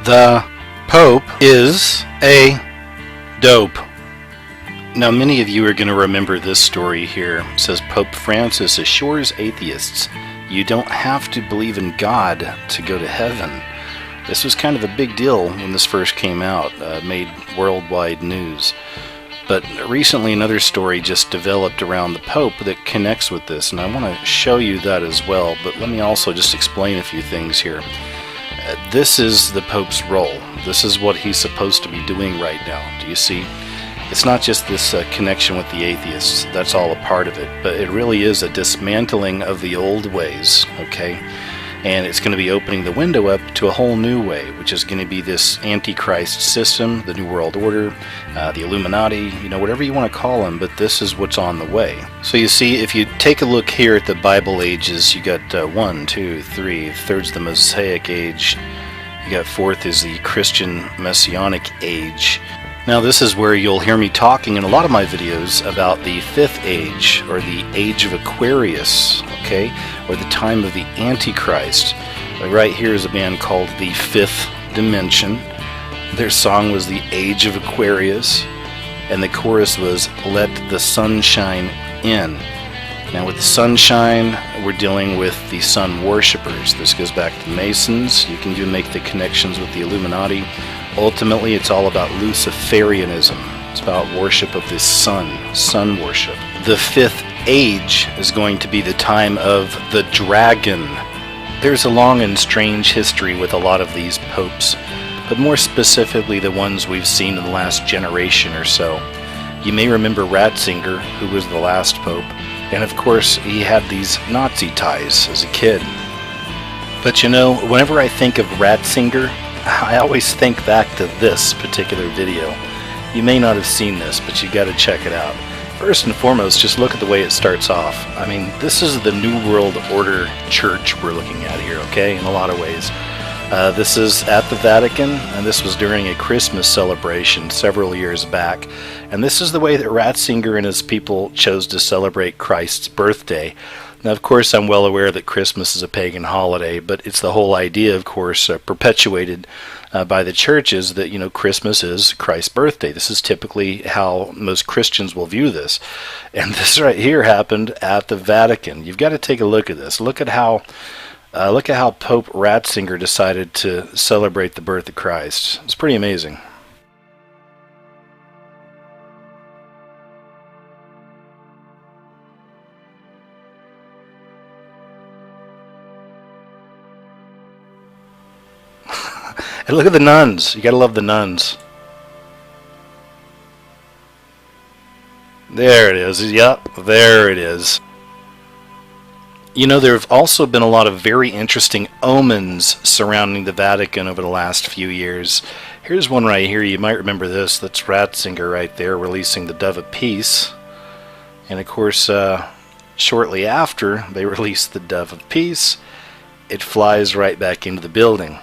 The Pope is a dope. Now, many of you are going to remember this story here. It says Pope Francis assures atheists you don't have to believe in God to go to heaven. This was kind of a big deal when this first came out, made worldwide news. But recently another story just developed around the Pope that connects with this, and I want to show you that as well, but let me also just explain a few things here. This is the Pope's role. This is what he's supposed to be doing right now. Do you see? It's not just this connection with the atheists. That's all a part of it, but it really is a dismantling of the old ways, okay? And it's going to be opening the window up to a whole new way, which is going to be this Antichrist system, the New World Order, the Illuminati, whatever you want to call them, but this is what's on the way. So you see, if you take a look here at the Bible ages, you got 1, 2, 3, third's the Mosaic age, you got fourth is the Christian Messianic age. Now this is where you'll hear me talking in a lot of my videos about the fifth age, or the age of Aquarius, okay, or the time of the Antichrist. Right here is a band called the Fifth Dimension. Their song was the Age of Aquarius, and the chorus was Let the Sunshine In. Now with the sunshine, we're dealing with the sun worshippers. This goes back to the Masons. You can make the connections with the Illuminati. Ultimately, it's all about Luciferianism. It's about worship of the sun worship. The fifth age is going to be the time of the dragon. There's a long and strange history with a lot of these popes, but more specifically the ones we've seen in the last generation or so. You may remember Ratzinger, who was the last pope, and of course he had these Nazi ties as a kid. But whenever I think of Ratzinger, I always think back to this particular video. You may not have seen this, but you got to check it out. First and foremost, just look at the way it starts off. I mean, this is the New World Order church we're looking at here, okay, in a lot of ways. This is at the Vatican, and this was during a Christmas celebration several years back. And this is the way that Ratzinger and his people chose to celebrate Christ's birthday. Now, of course, I'm well aware that Christmas is a pagan holiday, but it's the whole idea, of course, perpetuated by the churches that, Christmas is Christ's birthday. This is typically how most Christians will view this. And this right here happened at the Vatican. You've got to take a look at this. Look at how Pope Ratzinger decided to celebrate the birth of Christ. It's pretty amazing. And look at the nuns. You gotta love the nuns. There it is. Yep, there it is. There have also been a lot of very interesting omens surrounding the Vatican over the last few years. Here's one right here. You might remember this. That's Ratzinger right there releasing the Dove of Peace. And of course, shortly after they released the Dove of Peace, it flies right back into the building.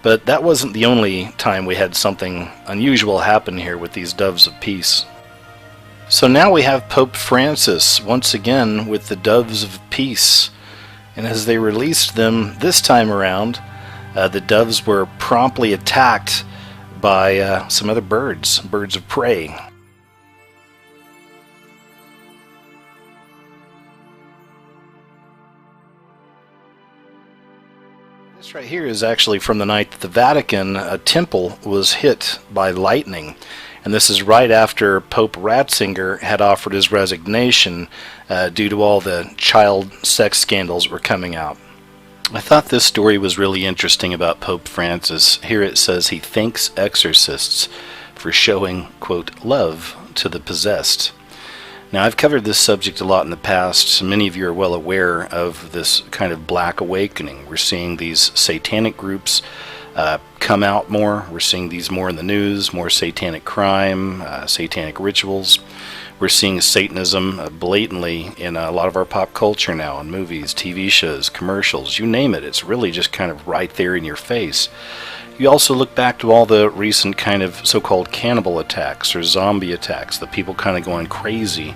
But that wasn't the only time we had something unusual happen here with these doves of peace. So now we have Pope Francis once again with the doves of peace. And as they released them this time around, the doves were promptly attacked by some other birds of prey. This right here is actually from the night that the Vatican temple was hit by lightning. And this is right after Pope Ratzinger had offered his resignation due to all the child sex scandals that were coming out. I thought this story was really interesting about Pope Francis. Here it says he thanks exorcists for showing, quote, love to the possessed. Now, I've covered this subject a lot in the past. Many of you are well aware of this kind of black awakening. We're seeing these satanic groups come out more. We're seeing these more in the news, more satanic crime, satanic rituals. We're seeing Satanism blatantly in a lot of our pop culture now, in movies, TV shows, commercials, you name it. It's really just kind of right there in your face. You also look back to all the recent kind of so-called cannibal attacks or zombie attacks, the people kind of going crazy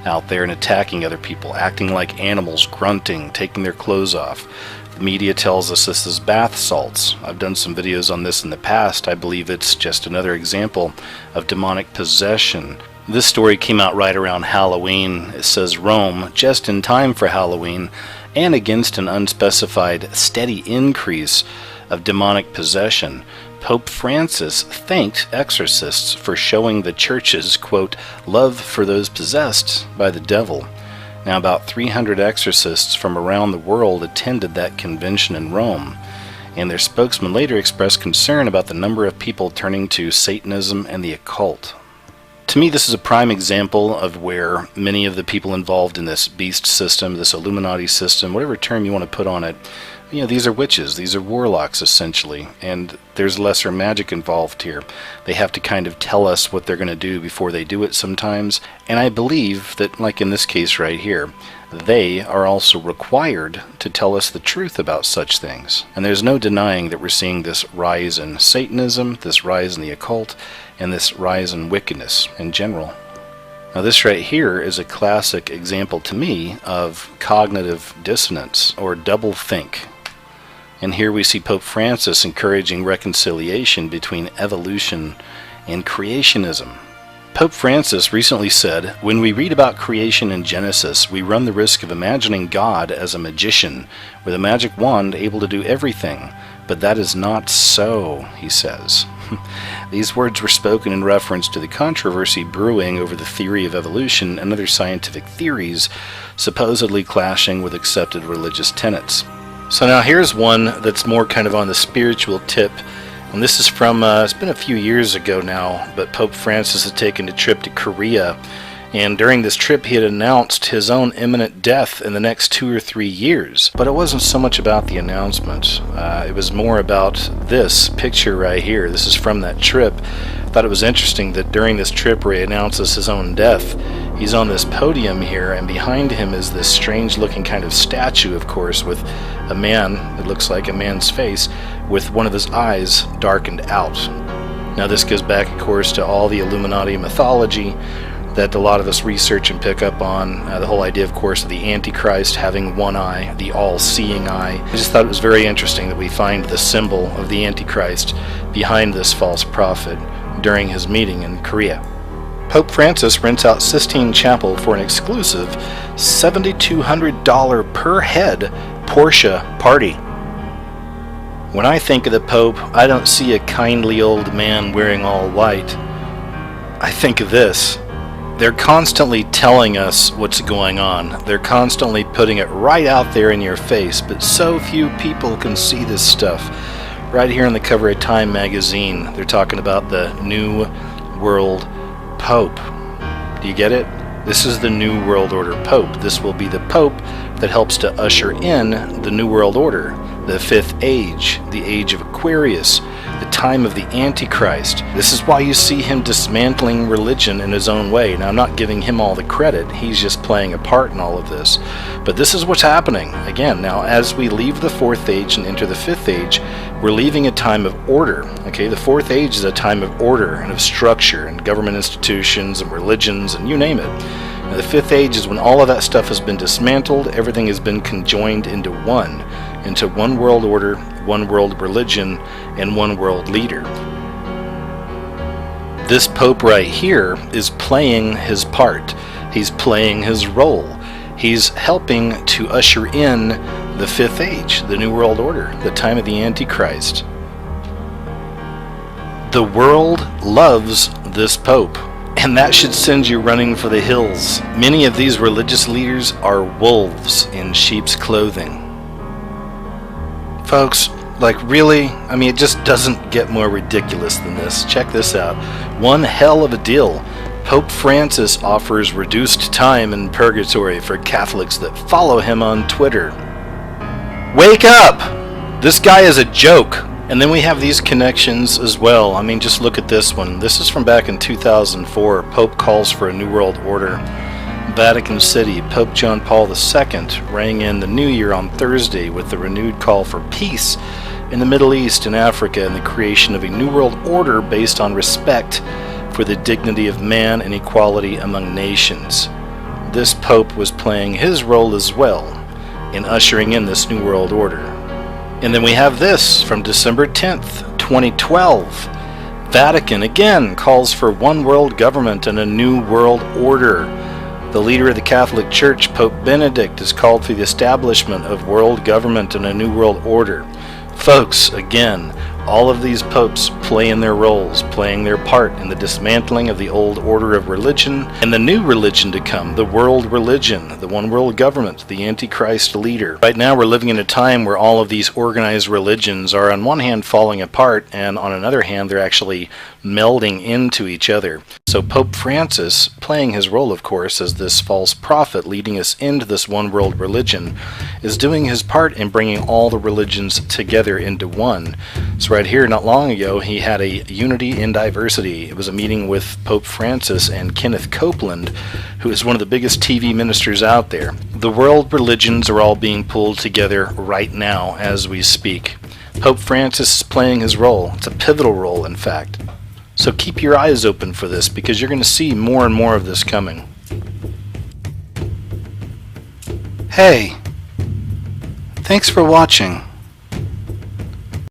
out there and attacking other people, acting like animals, grunting, taking their clothes off. The media tells us this is bath salts. I've done some videos on this in the past. I believe it's just another example of demonic possession. This story came out right around Halloween. It says Rome, just in time for Halloween, and against an unspecified steady increase of demonic possession, Pope Francis thanked exorcists for showing the church's, quote, love for those possessed by the devil. Now, about 300 exorcists from around the world attended that convention in Rome, and their spokesman later expressed concern about the number of people turning to Satanism and the occult. To me, this is a prime example of where many of the people involved in this beast system, this Illuminati system, whatever term you want to put on it, these are witches, these are warlocks essentially, and there's lesser magic involved here. They have to kind of tell us what they're going to do before they do it sometimes, and I believe that, like in this case right here, they are also required to tell us the truth about such things. And there's no denying that we're seeing this rise in Satanism, this rise in the occult, and this rise in wickedness in general. Now this right here is a classic example to me of cognitive dissonance, or doublethink. And here we see Pope Francis encouraging reconciliation between evolution and creationism. Pope Francis recently said, "When we read about creation in Genesis, we run the risk of imagining God as a magician, with a magic wand able to do everything. But that is not so," he says. These words were spoken in reference to the controversy brewing over the theory of evolution and other scientific theories supposedly clashing with accepted religious tenets. So now here's one that's more kind of on the spiritual tip, and this is from, it's been a few years ago now, but Pope Francis had taken a trip to Korea, and during this trip he had announced his own imminent death in the next 2 or 3 years. But it wasn't so much about the announcement, it was more about this picture right here. This is from that trip. I thought it was interesting that during this trip where he announces his own death, he's on this podium here, and behind him is this strange looking kind of statue, of course, with a man, it looks like a man's face, with one of his eyes darkened out. Now this goes back, of course, to all the Illuminati mythology that a lot of us research and pick up on. The whole idea, of course, of the Antichrist having one eye, the all-seeing eye. I just thought it was very interesting that we find the symbol of the Antichrist behind this false prophet during his meeting in Korea. Pope Francis rents out Sistine Chapel for an exclusive $7,200 per head Porsche party. When I think of the Pope, I don't see a kindly old man wearing all white. I think of this. They're constantly telling us what's going on. They're constantly putting it right out there in your face, but so few people can see this stuff. Right here on the cover of Time magazine, they're talking about the New World Pope. Do you get it? This is the New World Order Pope. This will be the Pope that helps to usher in the New World Order, the Fifth Age, the Age of Aquarius, the time of the Antichrist. This is why you see him dismantling religion in his own way. Now, I'm not giving him all the credit. He's just playing a part in all of this. But this is what's happening. Again, now, as we leave the Fourth Age and enter the Fifth Age, we're leaving a time of order. Okay, the Fourth Age is a time of order and of structure and government institutions and religions and you name it. Now, the Fifth Age is when all of that stuff has been dismantled, everything has been conjoined into one world order, one world religion, and one world leader. This Pope right here is playing his part. He's playing his role. He's helping to usher in the Fifth Age, the New World Order, the time of the Antichrist. The world loves this Pope, and that should send you running for the hills. Many of these religious leaders are wolves in sheep's clothing. Folks, like really? I mean, it just doesn't get more ridiculous than this. Check this out. One hell of a deal. Pope Francis offers reduced time in purgatory for Catholics that follow him on Twitter. Wake up! This guy is a joke. And then we have these connections as well. I mean, just look at this one. This is from back in 2004. Pope calls for a New World Order. Vatican City, Pope John Paul II rang in the new year on Thursday with the renewed call for peace in the Middle East and Africa and the creation of a New World Order based on respect for the dignity of man and equality among nations. This Pope was playing his role as well in ushering in this New World Order. And then we have this from December 10th, 2012. Vatican again calls for one world government and a new world order. The leader of the Catholic Church, Pope Benedict, has called for the establishment of world government and a new world order. Folks, again, all of these popes playing their roles, playing their part in the dismantling of the old order of religion and the new religion to come, the world religion, the one world government, the Antichrist leader. Right now we're living in a time where all of these organized religions are on one hand falling apart, and on another hand they're actually melding into each other. So Pope Francis, playing his role of course as this false prophet leading us into this one world religion, is doing his part in bringing all the religions together into one. So right here, not long ago, he had a Unity in Diversity. It was a meeting with Pope Francis and Kenneth Copeland, who is one of the biggest TV ministers out there. The world religions are all being pulled together right now as we speak. Pope Francis is playing his role. It's a pivotal role, in fact. So keep your eyes open for this, because you're going to see more and more of this coming. Hey, thanks for watching.